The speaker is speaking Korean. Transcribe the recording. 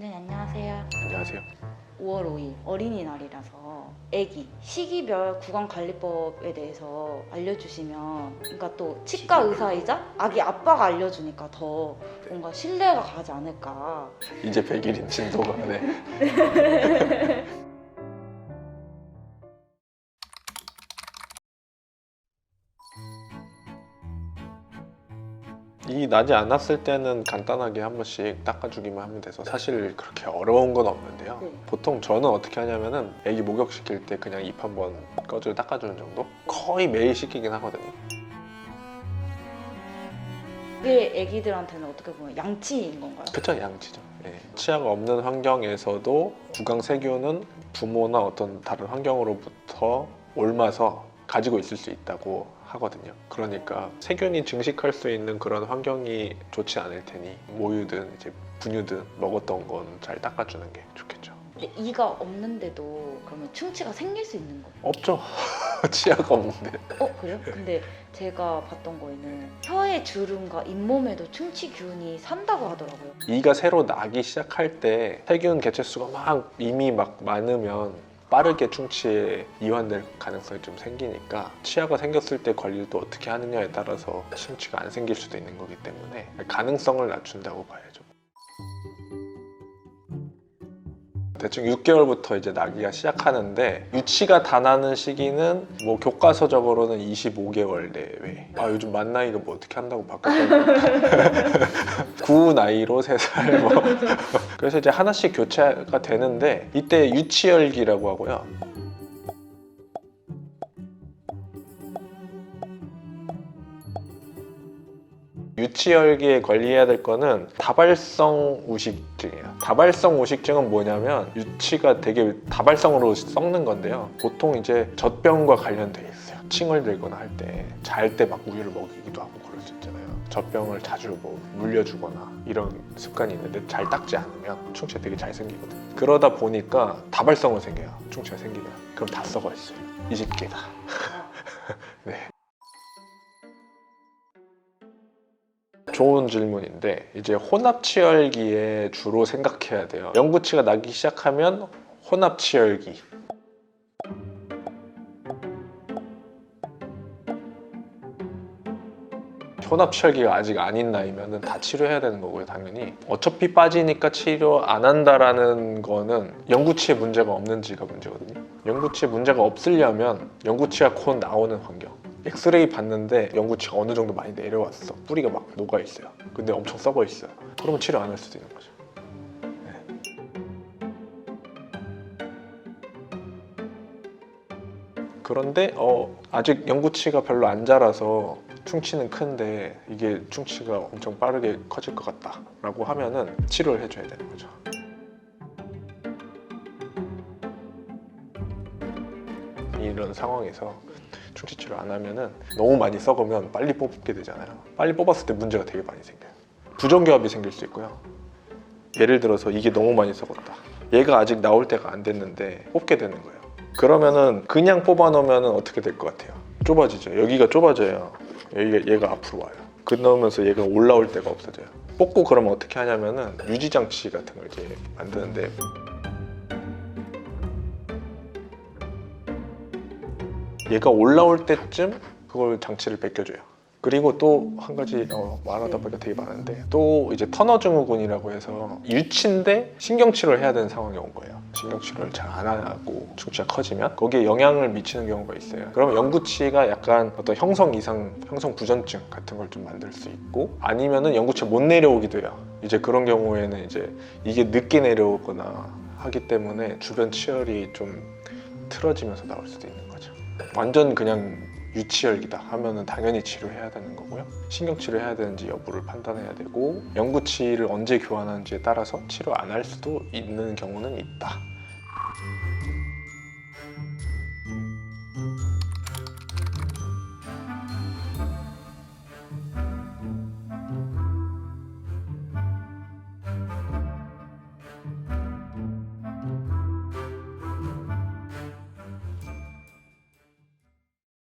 원장님 안녕하세요. 안녕하세요. 5월 5일 어린이날이라서 아기 시기별 구강관리법에 대해서 알려주시면, 그러니까 또 치과 의사이자 아기 아빠가 알려주니까 더 뭔가 신뢰가 가지 않을까. 이제 100일인 진도가 네. 이 나지 않았을 때는 간단하게 한 번씩 닦아주기만 하면 돼서 사실 그렇게 어려운 건 없는데요. 네. 보통 저는 어떻게 하냐면은 애기 목욕시킬 때 그냥 입 한번 꺼져 닦아주는 정도? 거의 매일 시키긴 하거든요. 그게 아기들한테는 어떻게 보면 양치인 건가요? 그쵸, 양치죠. 예. 치아가 없는 환경에서도 구강 세균은 부모나 어떤 다른 환경으로부터 옮아서 가지고 있을 수 있다고 하거든요. 그러니까 세균이 증식할 수 있는 그런 환경이 좋지 않을 테니 모유든 이제 분유든 먹었던 건 잘 닦아주는 게 좋겠죠. 근데 이가 없는데도 그러면 충치가 생길 수 있는 거예요? 없죠. 치아가 없는데. 그래요? 근데 제가 봤던 거에는 혀의 주름과 잇몸에도 충치 균이 산다고 하더라고요. 이가 새로 나기 시작할 때 세균 개체수가 막 이미 막 많으면 빠르게 충치에 이완될 가능성이 좀 생기니까 치아가 생겼을 때 관리를 또 어떻게 하느냐에 따라서 충치가 안 생길 수도 있는 거기 때문에 가능성을 낮춘다고 봐야죠. 대충 6개월부터 이제 나기가 시작하는데 유치가 다 나는 시기는 뭐 교과서적으로는 25개월 내외. 요즘 만 나이가 뭐 어떻게 한다고 바뀌었다고. 구 나이로 3살 뭐. 그래서 이제 하나씩 교체가 되는데 이때 유치열기라고 하고요. 유치열기에 관리해야 될 거는 다발성 우식증이에요. 다발성 우식증은 뭐냐면 유치가 되게 다발성으로 썩는 건데요. 보통 이제 젖병과 관련돼 있어요. 칭을 들거나 할 때 잘 때 막 우유를 먹이기도 하고 그럴 수 있잖아요. 젖병을 자주 뭐 물려주거나 이런 습관이 있는데 잘 닦지 않으면 충치가 되게 잘 생기거든요. 그러다 보니까 다발성으로 생겨요. 충치가 생기면. 그럼 다 썩어 있어요. 20개가. 네. 좋은 질문인데 이제 혼합치열기에 주로 생각해야 돼요. 영구치가 나기 시작하면 혼합치열기. 혼합치열기가 아직 아닌 나이면 다 치료해야 되는 거고요. 당연히 어차피 빠지니까 치료 안 한다라는 거는 영구치에 문제가 없는지가 문제거든요. 영구치에 문제가 없으려면 영구치가 곧 나오는 환경. 엑스레이 봤는데 영구치가 어느 정도 많이 내려왔어. 뿌리가 막 녹아 있어요. 근데 엄청 썩어 있어요. 그러면 치료 안 할 수도 있는 거죠. 그런데 아직 영구치가 별로 안 자라서 충치는 큰데 이게 충치가 엄청 빠르게 커질 것 같다 라고 하면은 치료를 해줘야 되는 거죠. 이런 상황에서 충치 치료 안 하면은 너무 많이 썩으면 빨리 뽑게 되잖아요. 빨리 뽑았을 때 문제가 되게 많이 생겨요. 부정교합이 생길 수 있고요. 예를 들어서 이게 너무 많이 썩었다. 얘가 아직 나올 때가 안 됐는데 뽑게 되는 거예요. 그러면은 그냥 뽑아 놓으면 어떻게 될 것 같아요? 좁아지죠. 여기가 좁아져요. 얘가 앞으로 와요. 그러면서 얘가 올라올 데가 없어져요. 뽑고 그러면 어떻게 하냐면은 유지장치 같은 걸 이제 만드는데 얘가 올라올 때쯤 그걸 장치를 벗겨줘요. 그리고 또 한 가지 말하다 보니까 되게 많은데 또 이제 터너 증후군이라고 해서 유치인데 신경치료를 해야 되는 상황이 온 거예요. 신경치료를 잘 안 하고 충치가 커지면 거기에 영향을 미치는 경우가 있어요. 그러면 영구치가 약간 어떤 형성 이상, 형성 부전증 같은 걸 좀 만들 수 있고 아니면은 영구치가 못 내려오기도 해요. 이제 그런 경우에는 이제 이게 늦게 내려오거나 하기 때문에 주변 치열이 좀 틀어지면서 나올 수도 있는 거죠. 완전 그냥 유치열기다 하면은 당연히 치료해야 되는 거고요. 신경치료 해야 되는지 여부를 판단해야 되고 영구치를 언제 교환하는지에 따라서 치료 안 할 수도 있는 경우는 있다.